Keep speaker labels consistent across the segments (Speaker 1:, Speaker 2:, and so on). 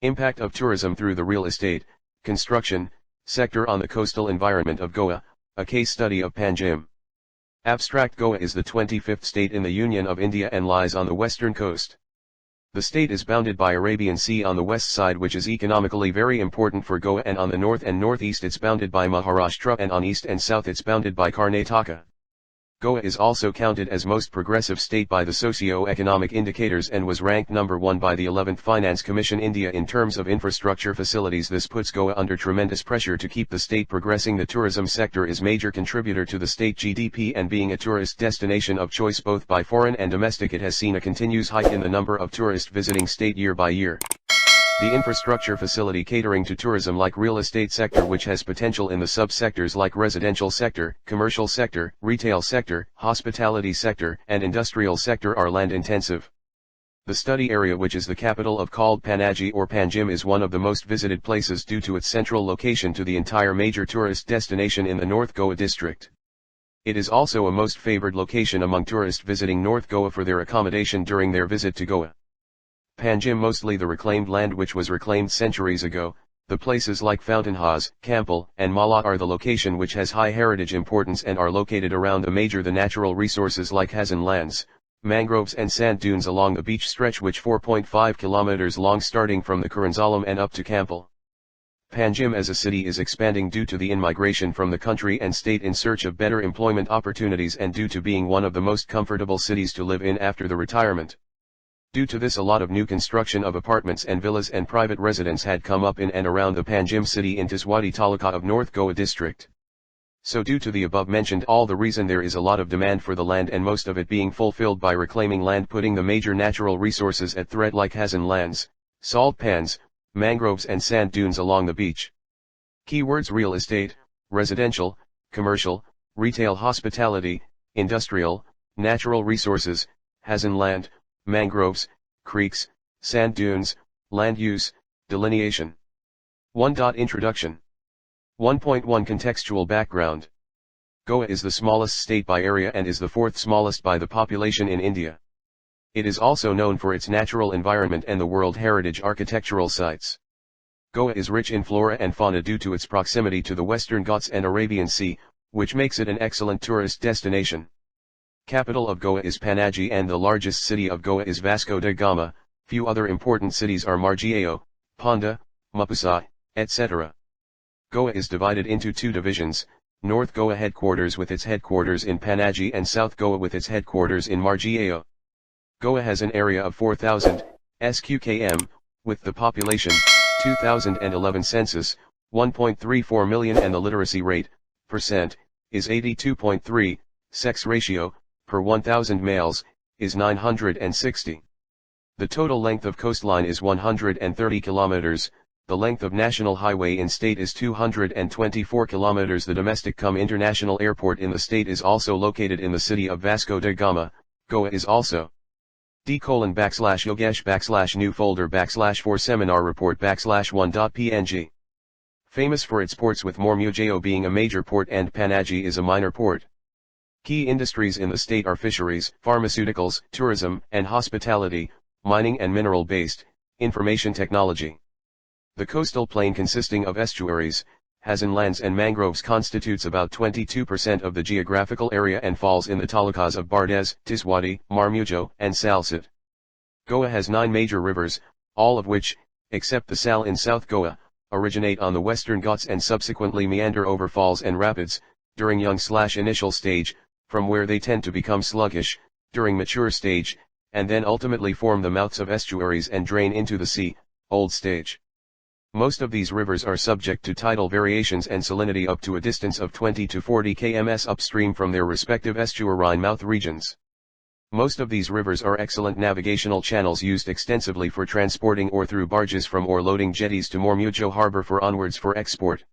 Speaker 1: Impact of tourism through the real estate, construction, sector on the coastal environment of Goa, a case study of Panjim. Abstract: Goa is the 25th state in the Union of India and lies on the western coast. The state is bounded by Arabian Sea on the west side, which is economically very important for Goa, and on the north and northeast it's bounded by Maharashtra, and on east and south it's bounded by Karnataka. Goa is also counted as most progressive state by the socio-economic indicators and was ranked number 1 by the 11th Finance Commission India in terms of infrastructure facilities. This puts Goa under tremendous pressure to keep the state progressing. The tourism sector is major contributor to the state GDP, and being a tourist destination of choice both by foreign and domestic, it has seen a continuous hike in the number of tourists visiting state year by year. The infrastructure facility catering to tourism like real estate sector, which has potential in the sub-sectors like residential sector, commercial sector, retail sector, hospitality sector, and industrial sector, are land intensive. The study area, which is the capital of called Panaji or Panjim, is one of the most visited places due to its central location to the entire major tourist destination in the North Goa district. It is also a most favored location among tourists visiting North Goa for their accommodation during their visit to Goa. Panjim, mostly the reclaimed land which was reclaimed centuries ago. The places like Fountain Haas, Kampal, and Malat are the location which has high heritage importance and are located around the natural resources like Hazen lands, mangroves and sand dunes along the beach stretch, which 4.5 kilometers long starting from the Kuranzalam and up to Kampal. Panjim as a city is expanding due to the in-migration from the country and state in search of better employment opportunities, and due to being one of the most comfortable cities to live in after the retirement. Due to this, a lot of new construction of apartments and villas and private residence had come up in and around the Panjim city in Tiswadi Taluka of North Goa district. So due to the above mentioned all the reason, there is a lot of demand for the land, and most of it being fulfilled by reclaiming land, putting the major natural resources at threat like Hazen lands, salt pans, mangroves and sand dunes along the beach. Keywords: real estate, residential, commercial, retail, hospitality, industrial, natural resources, Hazen land, mangroves, creeks, sand dunes, land use, delineation. 1. Introduction. 1.1 Contextual background. Goa is the smallest state by area and is the 4th smallest by the population in India. It is also known for its natural environment and the World Heritage architectural sites. Goa is rich in flora and fauna due to its proximity to the Western Ghats and Arabian Sea, which makes it an excellent tourist destination. Capital of Goa is Panaji and the largest city of Goa is Vasco da Gama. Few other important cities are Margao, Ponda, Mapusai, etc. Goa is divided into 2 divisions: North Goa headquarters with its headquarters in Panaji, and South Goa with its headquarters in Margao. Goa has an area of 4,000 sqkm, with the population, 2011 census, 1.34 million, and the literacy rate, percent, is 82.3, sex ratio, per 1,000 males, is 960. The total length of coastline is 130 kilometers, the length of national highway in state is 224 kilometers. The domestic international airport in the state is also located in the city of Vasco da Gama. Goa is also d://Yogesh/ new folder / for seminar report /1.png. Famous for its ports, with Mormugao being a major port and Panaji is a minor port. Key industries in the state are fisheries, pharmaceuticals, tourism and hospitality, mining and mineral-based, information technology. The coastal plain consisting of estuaries, Hazen lands and mangroves constitutes about 22% of the geographical area and falls in the talukas of Bardez, Tiswadi, Marmugao, and Salsat. Goa has 9 major rivers, all of which, except the Sal in South Goa, originate on the Western Ghats and subsequently meander over falls and rapids, during young/initial stage, from where they tend to become sluggish, during mature stage, and then ultimately form the mouths of estuaries and drain into the sea, old stage. Most of these rivers are subject to tidal variations and salinity up to a distance of 20 to 40 km upstream from their respective estuarine mouth regions. Most of these rivers are excellent navigational channels used extensively for transporting ore through barges from ore loading jetties to Mormugao harbor for onwards for export.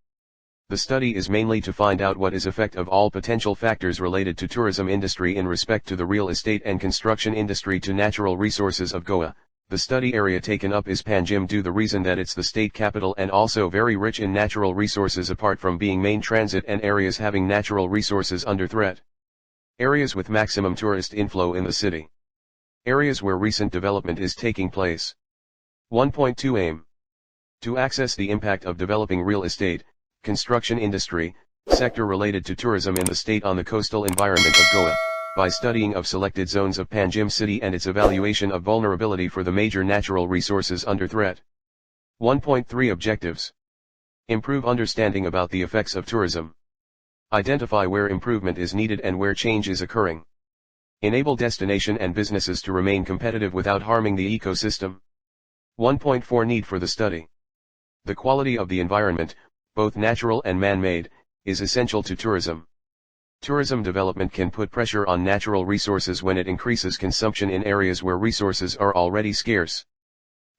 Speaker 1: The study is mainly to find out what is effect of all potential factors related to tourism industry in respect to the real estate and construction industry to natural resources of Goa. The study area taken up is Panjim due the reason that it's the state capital and also very rich in natural resources apart from being main transit and areas having natural resources under threat. Areas with maximum tourist inflow in the city. Areas where recent development is taking place. 1.2 Aim. To access the impact of developing real estate, construction industry, sector related to tourism in the state on the coastal environment of Goa, by studying of selected zones of Panjim city and its evaluation of vulnerability for the major natural resources under threat. 1.3 Objectives. Improve understanding about the effects of tourism. Identify where improvement is needed and where change is occurring. Enable destination and businesses to remain competitive without harming the ecosystem. 1.4 Need for the study. The quality of the environment, both natural and man-made, is essential to tourism. Tourism development can put pressure on natural resources when it increases consumption in areas where resources are already scarce.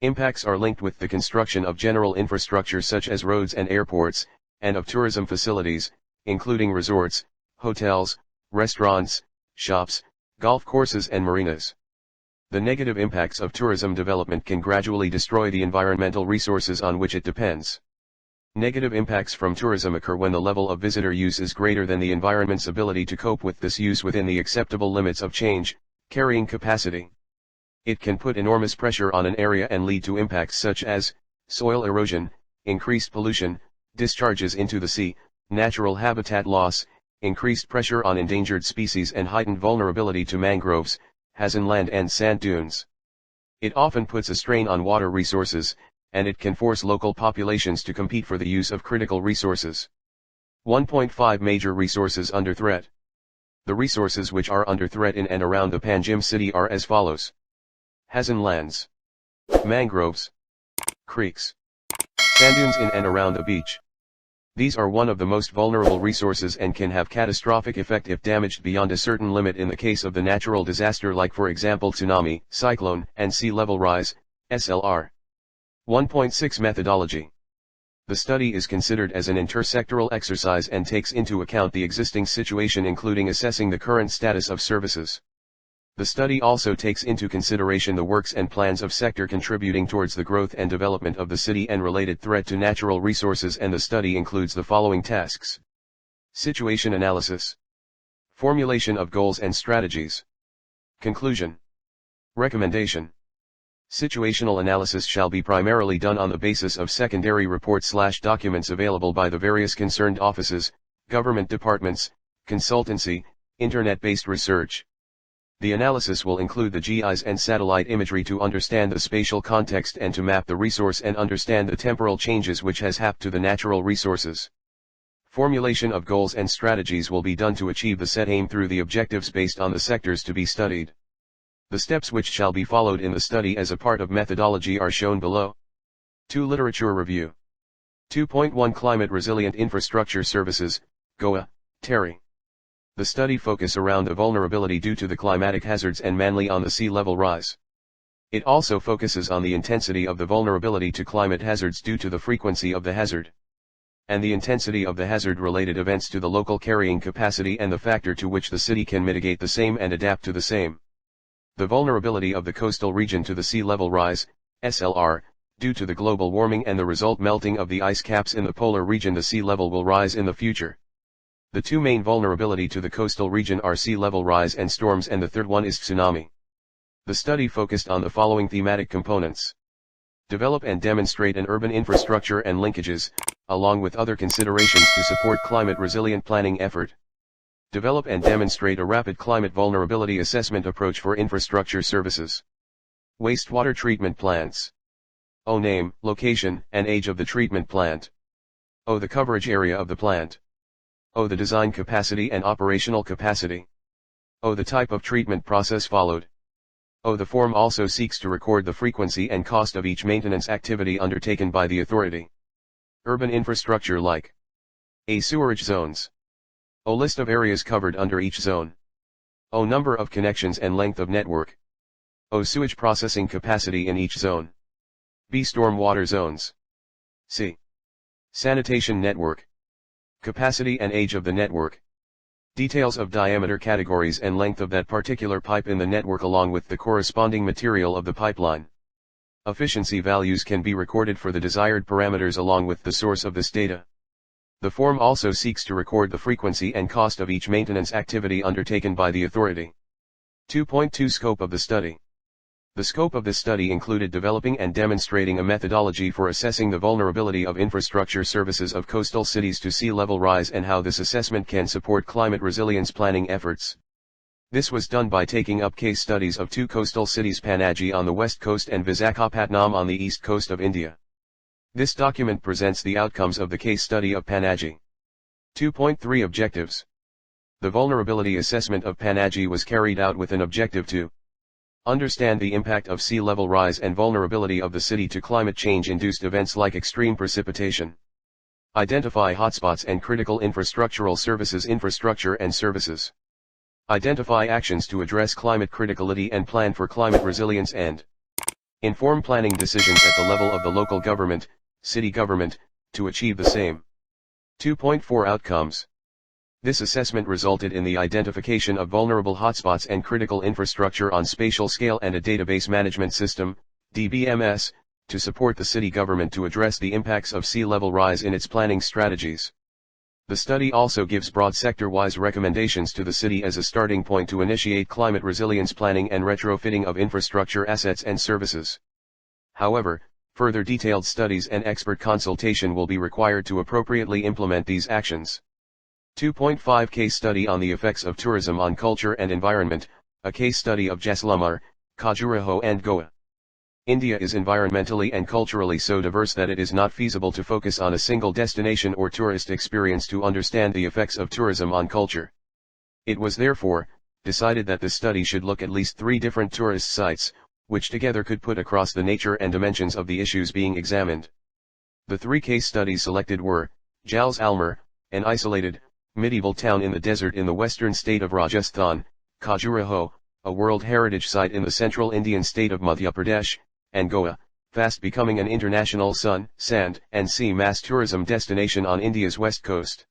Speaker 1: Impacts are linked with the construction of general infrastructure such as roads and airports, and of tourism facilities, including resorts, hotels, restaurants, shops, golf courses and marinas. The negative impacts of tourism development can gradually destroy the environmental resources on which it depends. Negative impacts from tourism occur when the level of visitor use is greater than the environment's ability to cope with this use within the acceptable limits of change, carrying capacity. It can put enormous pressure on an area and lead to impacts such as soil erosion, increased pollution, discharges into the sea, natural habitat loss, increased pressure on endangered species and heightened vulnerability to mangroves, land and sand dunes. It often puts a strain on water resources, and it can force local populations to compete for the use of critical resources. 1.5 Major resources under threat. The resources which are under threat in and around the Panjim city are as follows. Lands, mangroves, creeks, sand dunes in and around the beach. These are one of the most vulnerable resources and can have catastrophic effect if damaged beyond a certain limit in the case of the natural disaster like for example tsunami, cyclone, and sea level rise, SLR. 1.6 Methodology. The study is considered as an intersectoral exercise and takes into account the existing situation including assessing the current status of services. The study also takes into consideration the works and plans of sector contributing towards the growth and development of the city and related threat to natural resources, and the study includes the following tasks. Situation analysis. Formulation of goals and strategies. Conclusion. Recommendation. Situational analysis shall be primarily done on the basis of secondary reports/documents available by the various concerned offices, government departments, consultancy, internet-based research. The analysis will include the GIS and satellite imagery to understand the spatial context and to map the resource and understand the temporal changes which has happened to the natural resources. Formulation of goals and strategies will be done to achieve the set aim through the objectives based on the sectors to be studied. The steps which shall be followed in the study as a part of methodology are shown below. 2. Literature review. 2.1 Climate Resilient Infrastructure Services, Goa, Terry. The study focus around the vulnerability due to the climatic hazards and mainly on the sea level rise. It also focuses on the intensity of the vulnerability to climate hazards due to the frequency of the hazard, and the intensity of the hazard-related events to the local carrying capacity and the factor to which the city can mitigate the same and adapt to the same. The vulnerability of the coastal region to the sea level rise, SLR, due to the global warming and the result melting of the ice caps in the polar region, the sea level will rise in the future. The two main vulnerability to the coastal region are sea level rise and storms, and the third one is tsunami. The study focused on the following thematic components. Develop and demonstrate an urban infrastructure and linkages, along with other considerations to support climate resilient planning effort. Develop and demonstrate a rapid climate vulnerability assessment approach for infrastructure services. Wastewater treatment plants. O. Name, location, and age of the treatment plant. O. The coverage area of the plant. O. The design capacity and operational capacity. O. The type of treatment process followed. O. The form also seeks to record the frequency and cost of each maintenance activity undertaken by the authority. Urban infrastructure like A. Sewerage zones. O. List of areas covered under each zone. O. Number of connections and length of network. O. Sewage processing capacity in each zone. B. Stormwater zones. C. Sanitation network. Capacity and age of the network. Details of diameter categories and length of that particular pipe in the network along with the corresponding material of the pipeline. Efficiency values can be recorded for the desired parameters along with the source of this data. The form also seeks to record the frequency and cost of each maintenance activity undertaken by the authority. 2.2 Scope of the study. The scope of this study included developing and demonstrating a methodology for assessing the vulnerability of infrastructure services of coastal cities to sea level rise and how this assessment can support climate resilience planning efforts. This was done by taking up case studies of two coastal cities, Panaji on the west coast and Visakhapatnam on the east coast of India. This document presents the outcomes of the case study of Panaji. 2.3 Objectives. The vulnerability assessment of Panaji was carried out with an objective to understand the impact of sea level rise and vulnerability of the city to climate change-induced events like extreme precipitation. Identify hotspots and critical infrastructural services, infrastructure and services. Identify actions to address climate criticality and plan for climate resilience and inform planning decisions at the level of the local government, city government, to achieve the same. 2.4 Outcomes. This assessment resulted in the identification of vulnerable hotspots and critical infrastructure on spatial scale and a database management system, DBMS, to support the city government to address the impacts of sea level rise in its planning strategies. The study also gives broad sector-wise recommendations to the city as a starting point to initiate climate resilience planning and retrofitting of infrastructure assets and services. However, further detailed studies and expert consultation will be required to appropriately implement these actions. 2.5 Case study on the effects of tourism on culture and environment, a case study of Jeslamar, Khajuraho and Goa. India is environmentally and culturally so diverse that it is not feasible to focus on a single destination or tourist experience to understand the effects of tourism on culture. It was therefore decided that the study should look at least 3 different tourist sites, which together could put across the nature and dimensions of the issues being examined. The 3 case studies selected were, Jalsalmer, an isolated, medieval town in the desert in the western state of Rajasthan, Khajuraho, a World Heritage Site in the central Indian state of Madhya Pradesh, and Goa, fast becoming an international sun, sand, and sea mass tourism destination on India's west coast.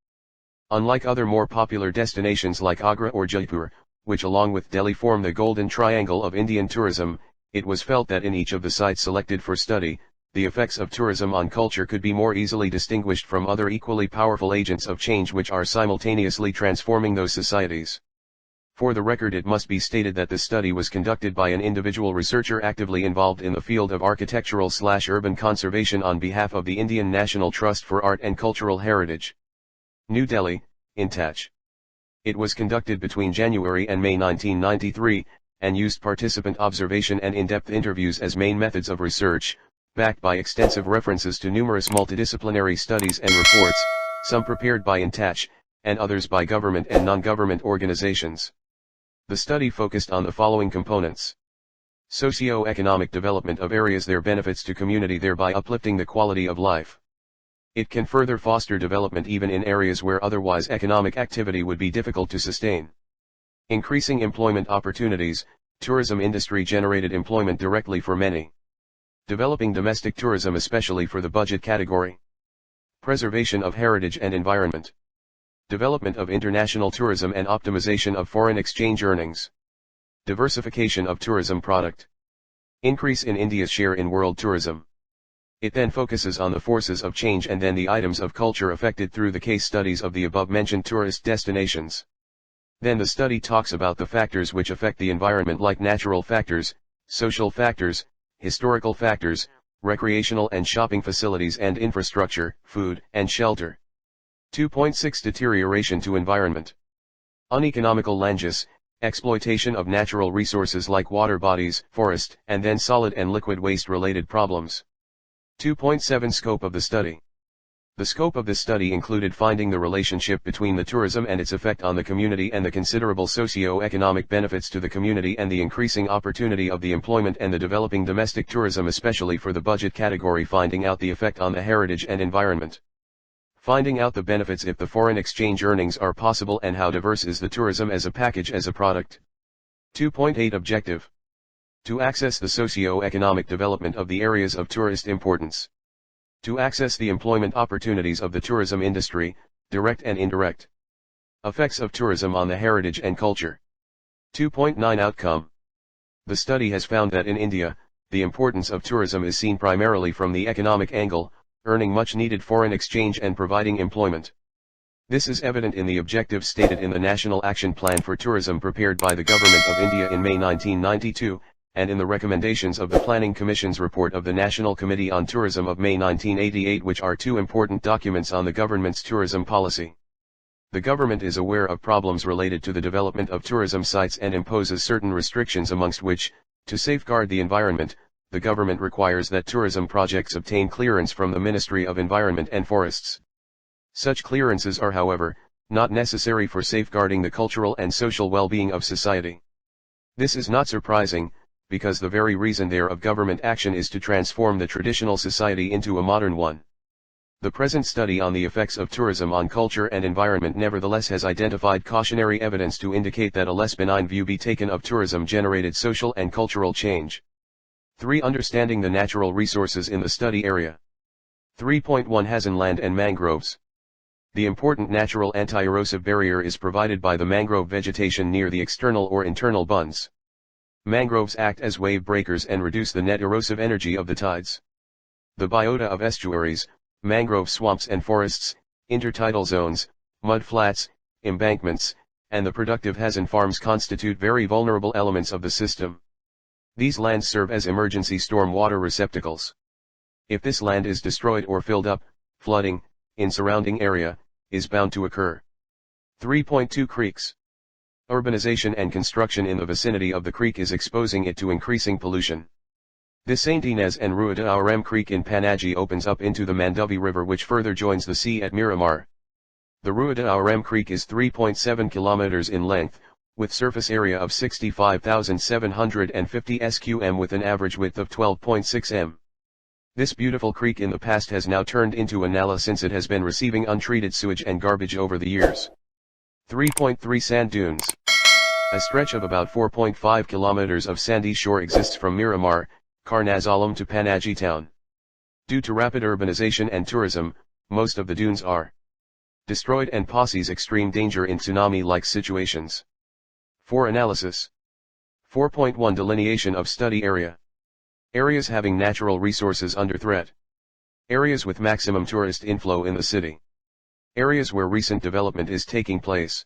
Speaker 1: Unlike other more popular destinations like Agra or Jaipur, which along with Delhi form the golden triangle of Indian tourism, it was felt that in each of the sites selected for study, the effects of tourism on culture could be more easily distinguished from other equally powerful agents of change which are simultaneously transforming those societies. For the record, it must be stated that the study was conducted by an individual researcher actively involved in the field of architectural/urban conservation on behalf of the Indian National Trust for Art and Cultural Heritage. New Delhi, INTACH. It was conducted between January and May 1993, and used participant observation and in-depth interviews as main methods of research, backed by extensive references to numerous multidisciplinary studies and reports, some prepared by INTACH, and others by government and non-government organizations. The study focused on the following components. Socio-economic development of areas, their benefits to community, thereby uplifting the quality of life. It can further foster development even in areas where otherwise economic activity would be difficult to sustain. Increasing employment opportunities, tourism industry generated employment directly for many. Developing domestic tourism especially for the budget category. Preservation of heritage and environment. Development of international tourism and optimization of foreign exchange earnings. Diversification of tourism product. Increase in India's share in world tourism. It then focuses on the forces of change and then the items of culture affected through the case studies of the above-mentioned tourist destinations. Then the study talks about the factors which affect the environment like natural factors, social factors, historical factors, recreational and shopping facilities and infrastructure, food and shelter. 2.6 Deterioration to environment. Uneconomical land use, exploitation of natural resources like water bodies, forest, and then solid and liquid waste related problems. 2.7 Scope of the study. The scope of this study included finding the relationship between the tourism and its effect on the community and the considerable socio-economic benefits to the community and the increasing opportunity of the employment and the developing domestic tourism especially for the budget category, finding out the effect on the heritage and environment. Finding out the benefits if the foreign exchange earnings are possible and how diverse is the tourism as a package as a product. 2.8 Objective. To access the socio-economic development of the areas of tourist importance. To access the employment opportunities of the tourism industry, direct and indirect. Effects of tourism on the heritage and culture. 2.9 Outcome. The study has found that in India, the importance of tourism is seen primarily from the economic angle, earning much needed foreign exchange and providing employment. This is evident in the objectives stated in the National Action Plan for Tourism prepared by the Government of India in May 1992, and in the recommendations of the Planning Commission's report of the National Committee on Tourism of May 1988, which are two important documents on the government's tourism policy. The government is aware of problems related to the development of tourism sites and imposes certain restrictions, amongst which, to safeguard the environment, the government requires that tourism projects obtain clearance from the Ministry of Environment and Forests. Such clearances are, however, not necessary for safeguarding the cultural and social well-being of society. This is not surprising, because the very reason thereof government action is to transform the traditional society into a modern one. The present study on the effects of tourism on culture and environment nevertheless has identified cautionary evidence to indicate that a less benign view be taken of tourism-generated social and cultural change. 3. Understanding the natural resources in the study area. 3.1 Hazen Land and Mangroves. The important natural anti-erosive barrier is provided by the mangrove vegetation near the external or internal bunds. Mangroves act as wave breakers and reduce the net erosive energy of the tides. The biota of estuaries, mangrove swamps and forests, intertidal zones, mud flats, embankments, and the productive Hazen farms constitute very vulnerable elements of the system. These lands serve as emergency storm water receptacles. If this land is destroyed or filled up, flooding, in surrounding area, is bound to occur. 3.2 Creeks. Urbanization and construction in the vicinity of the creek is exposing it to increasing pollution. The Saint Inez and Rua de Aurem Creek in Panaji opens up into the Mandovi River, which further joins the sea at Miramar. The Rua de Aurem Creek is 3.7 kilometers in length, with surface area of 65,750 sqm with an average width of 12.6 m. This beautiful creek in the past has now turned into a nala since it has been receiving untreated sewage and garbage over the years. 3.3 Sand Dunes. A stretch of about 4.5 kilometers of sandy shore exists from Miramar, Karnazalam to Panaji town. Due to rapid urbanization and tourism, most of the dunes are destroyed and poses extreme danger in tsunami-like situations. 4. Analysis. 4.1 Delineation of study area. Areas having natural resources under threat. Areas with maximum tourist inflow in the city. Areas where recent development is taking place.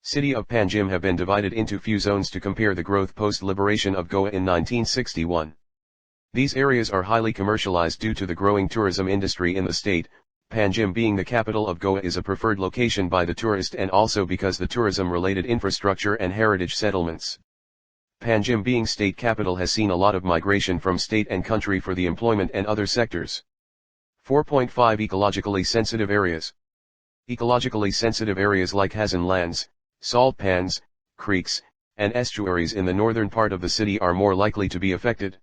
Speaker 1: City of Panjim have been divided into few zones to compare the growth post-liberation of Goa in 1961. These areas are highly commercialized due to the growing tourism industry in the state. Panjim being the capital of Goa is a preferred location by the tourist, and also because the tourism-related infrastructure and heritage settlements. Panjim being state capital has seen a lot of migration from state and country for the employment and other sectors. 4.5 Ecologically sensitive areas. Ecologically sensitive areas like Hazen lands, salt pans, creeks, and estuaries in the northern part of the city are more likely to be affected.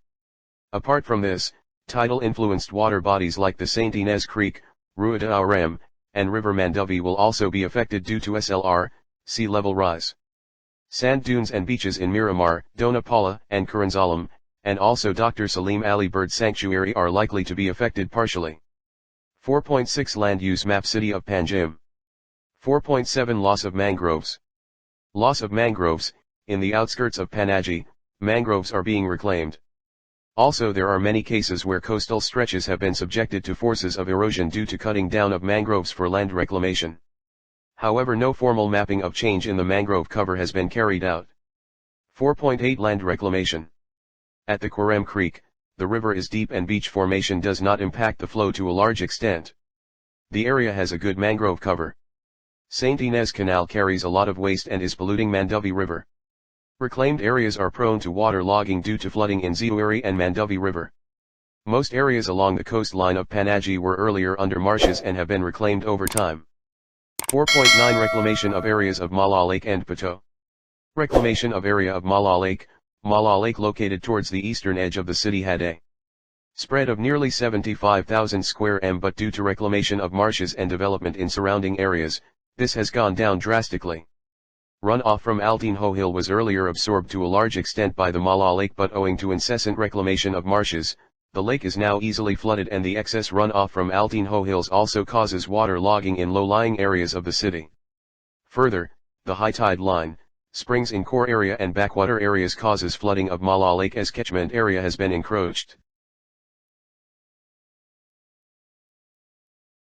Speaker 1: Apart from this, tidal-influenced water bodies like the Saint Inez Creek, Rua de Aurem, and River Mandovi will also be affected due to SLR, sea level rise. Sand dunes and beaches in Miramar, Donapala, and Karanzalam, and also Dr. Salim Ali Bird Sanctuary are likely to be affected partially. 4.6 Land use map City of Panjim. 4.7 Loss of mangroves. Loss of mangroves. In the outskirts of Panaji, mangroves are being reclaimed. Also, there are many cases where coastal stretches have been subjected to forces of erosion due to cutting down of mangroves for land reclamation. However, no formal mapping of change in the mangrove cover has been carried out. 4.8 Land reclamation. At the Querem Creek, the river is deep and beach formation does not impact the flow to a large extent. The area has a good mangrove cover. Saint Inez Canal carries a lot of waste and is polluting Mandovi River. Reclaimed areas are prone to water logging due to flooding in Zeewari and Mandovi River. Most areas along the coastline of Panaji were earlier under marshes and have been reclaimed over time. 4.9 Reclamation of areas of Mala Lake and Pato. Reclamation of area of Mala Lake located towards the eastern edge of the city had a spread of nearly 75,000 square m, but due to reclamation of marshes and development in surrounding areas, this has gone down drastically. Runoff from Altinho Hill was earlier absorbed to a large extent by the Mala Lake, but owing to incessant reclamation of marshes, the lake is now easily flooded, and the excess runoff from Altinho Hills also causes water logging in low-lying areas of the city. Further, the high tide line, springs in core area and backwater areas causes flooding of Mala Lake as catchment area has been encroached.